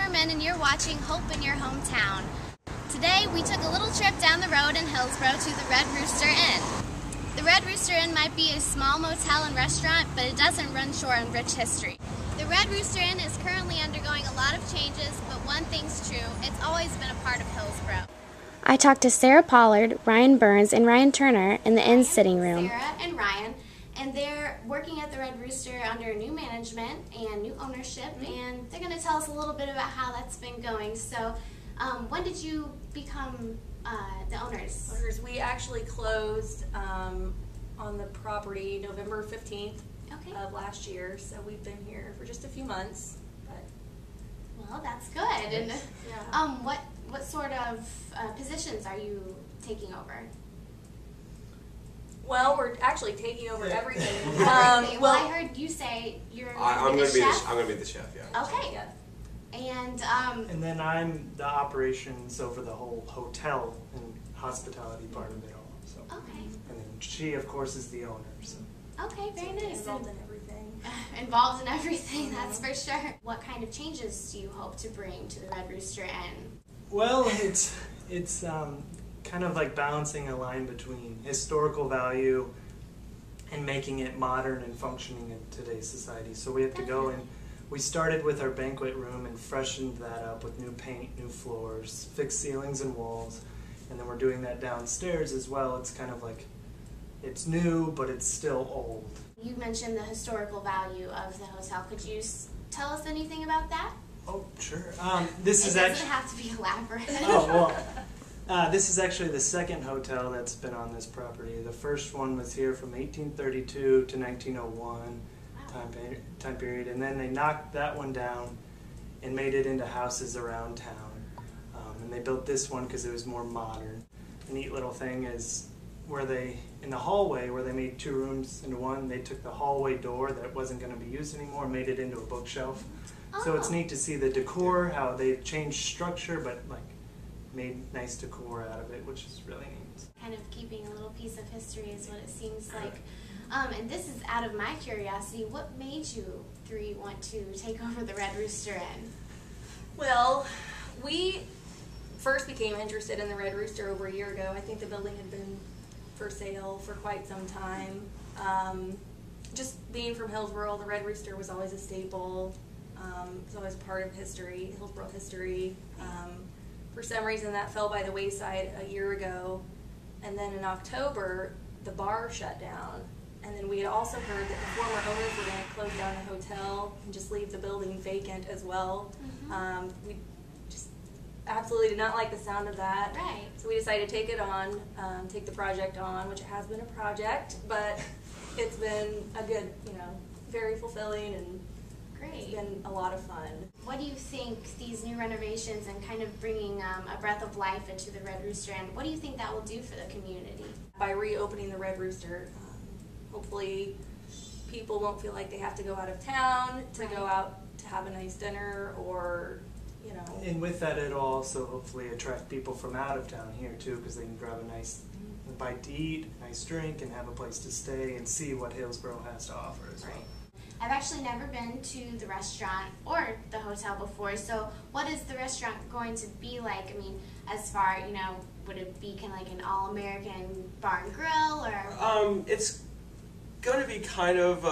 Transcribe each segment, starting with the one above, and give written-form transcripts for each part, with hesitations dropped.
Timmermann, and you're watching Hope in Your Hometown. Today we took a little trip down the road in Hillsboro to the Red Rooster Inn. The Red Rooster Inn might be a small motel and restaurant, but it doesn't run short on rich history. The Red Rooster Inn is currently undergoing a lot of changes, but one thing's true, it's always been a part of Hillsboro. I talked to Sarah Pollard, Ryan Burns, and Ryan Turner in the Inn's sitting room. Sarah and Ryan, and they're working at the Red Rooster under new management and new ownership, and they're going to tell us a little bit about how that's been going. So, when did you become the owners? We actually closed on the property November 15th of last year, so we've been here for just a few months. But well, that's good. And what sort of positions are you taking over? Well, we're actually taking over everything. Well, I heard you say you're I'm going to be the chef. I'm going to be the chef, yeah. Okay. Yeah. And then I'm the operations over the whole hotel and hospitality part of it all. So. Okay. And then she, of course, is the owner. So. Okay, very nice. Involved in everything. Involved in everything, that's for sure. What kind of changes do you hope to bring to the Red Rooster Inn? Well, it's kind of like balancing a line between historical value and making it modern and functioning in today's society. So we have to go and we started with our banquet room and freshened that up with new paint, new floors, fixed ceilings and walls, and then we're doing that downstairs as well. It's kind of like, it's new, but it's still old. You mentioned the historical value of the hotel. Could you tell us anything about that? Oh, sure. It doesn't have to be elaborate. Oh, well, this is actually the second hotel that's been on this property. The first one was here from 1832 to 1901 time period, and then they knocked that one down and made it into houses around town. And they built this one because it was more modern. A neat little thing is where in the hallway where they made two rooms into one, they took the hallway door that wasn't going to be used anymore and made it into a bookshelf. So it's neat to see the decor, how they've changed structure, but like made nice decor out of it, which is really neat. Kind of keeping a little piece of history is what it seems like. And this is out of my curiosity. What made you three want to take over the Red Rooster Inn? Well, we first became interested in the Red Rooster over a year ago. I think the building had been for sale for quite some time. Just being from Hillsboro, the Red Rooster was always a staple. It's always part of history, Hillsboro history. For some reason that fell by the wayside a year ago, and then in October the bar shut down, and then we had also heard that the former owners were going to close down the hotel and just leave the building vacant as well. We just absolutely did not like the sound of that. Right. So we decided to take it on, take the project on, which it has been a project, but it's been a good, very fulfilling, and it's been a lot of fun. What do you think these new renovations and kind of bringing a breath of life into the Red Rooster Inn, what do you think that will do for the community? By reopening the Red Rooster, hopefully people won't feel like they have to go out of town to go out to have a nice dinner or, And with that, it'll also hopefully attract people from out of town here too, because they can grab a nice bite to eat, a nice drink, and have a place to stay and see what Hillsboro has to offer as well. I've actually never been to the restaurant or the hotel before, so what is the restaurant going to be like? I mean, as far, would it be kind of like an all-American bar and grill, or? It's going to be kind of,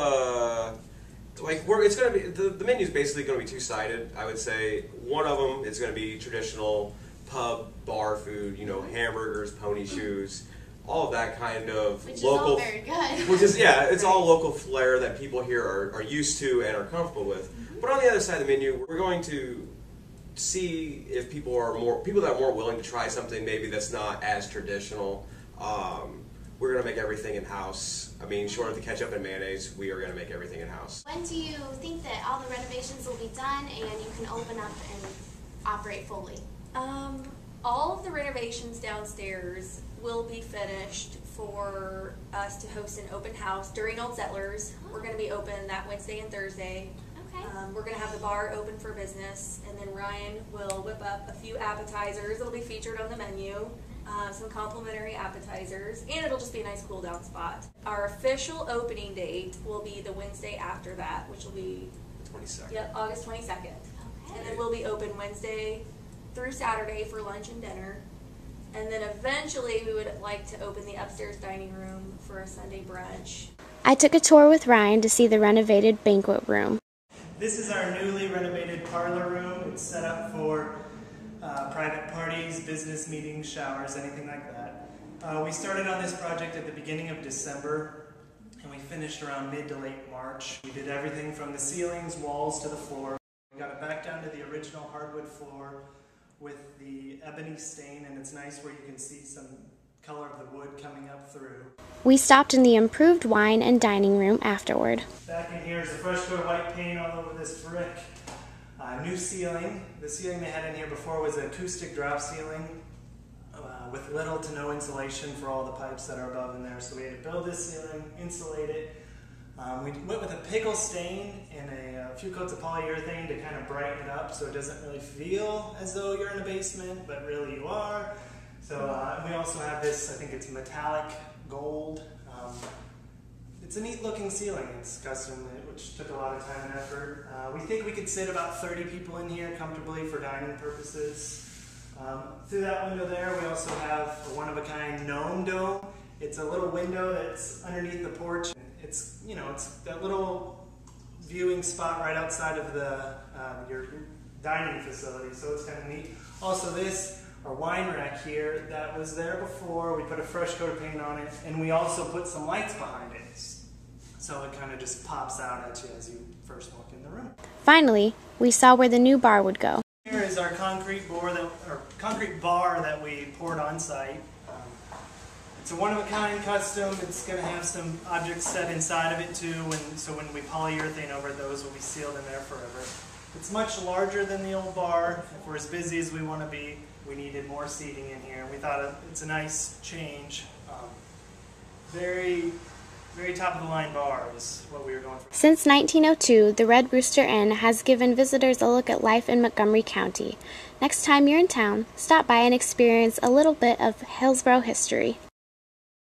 it's going to be, the menu's basically going to be two-sided, I would say. One of them is going to be traditional pub, bar food, hamburgers, pony shoes, all of that kind of which local. Is all very good. Which is, it's all local flair that people here are used to and are comfortable with. But on the other side of the menu, we're going to see if people that are more willing to try something maybe that's not as traditional. We're going to make everything in-house. I mean, short of the ketchup and mayonnaise, we are going to make everything in-house. When do you think that all the renovations will be done and you can open up and operate fully? All of the renovations downstairs will be finished for us to host an open house during Old Settlers. We're going to be open that Wednesday and Thursday. Okay. We're going to have the bar open for business, and then Ryan will whip up a few appetizers that'll be featured on the menu, some complimentary appetizers, and it'll just be a nice cool down spot. Our official opening date will be the Wednesday after that, which will be 22nd. Yep, August 22nd. And then we'll be open Wednesday through Saturday for lunch and dinner. And then eventually we would like to open the upstairs dining room for a Sunday brunch. I took a tour with Ryan to see the renovated banquet room. This is our newly renovated parlor room. It's set up for private parties, business meetings, showers, anything like that. We started on this project at the beginning of December, and we finished around mid to late March. We did everything from the ceilings, walls, to the floor. We got it back down to the original hardwood floor with the ebony stain, and it's nice where you can see some color of the wood coming up through. We stopped in the improved wine and dining room afterward. Back in here is a fresh coat of white paint all over this brick. New ceiling. The ceiling they had in here before was an acoustic drop ceiling with little to no insulation for all the pipes that are above in there. So we had to build this ceiling, insulate it. We went with a pickle stain and a few coats of polyurethane to kind of brighten it up so it doesn't really feel as though you're in a basement, but really you are. So we also have this, I think it's metallic gold. It's a neat looking ceiling. It's custom, which took a lot of time and effort. We think we could sit about 30 people in here comfortably for dining purposes. Through that window there, we also have a one-of-a-kind gnome dome. It's a little window that's underneath the porch. It's, you know, it's that little viewing spot right outside of the your dining facility, so it's kind of neat. Also this, our wine rack here, that was there before. We put a fresh coat of paint on it, and we also put some lights behind it. So it kind of just pops out at you as you first walk in the room. Finally, we saw where the new bar would go. Here is our concrete bar that we poured on site. It's a one-of-a-kind custom. It's going to have some objects set inside of it too, so when we polyurethane over it, those will be sealed in there forever. It's much larger than the old bar. If we're as busy as we want to be, we needed more seating in here. We thought it's a nice change. Very top of the line bar is what we were going for. Since 1902, the Red Rooster Inn has given visitors a look at life in Montgomery County. Next time you're in town, stop by and experience a little bit of Hillsboro history.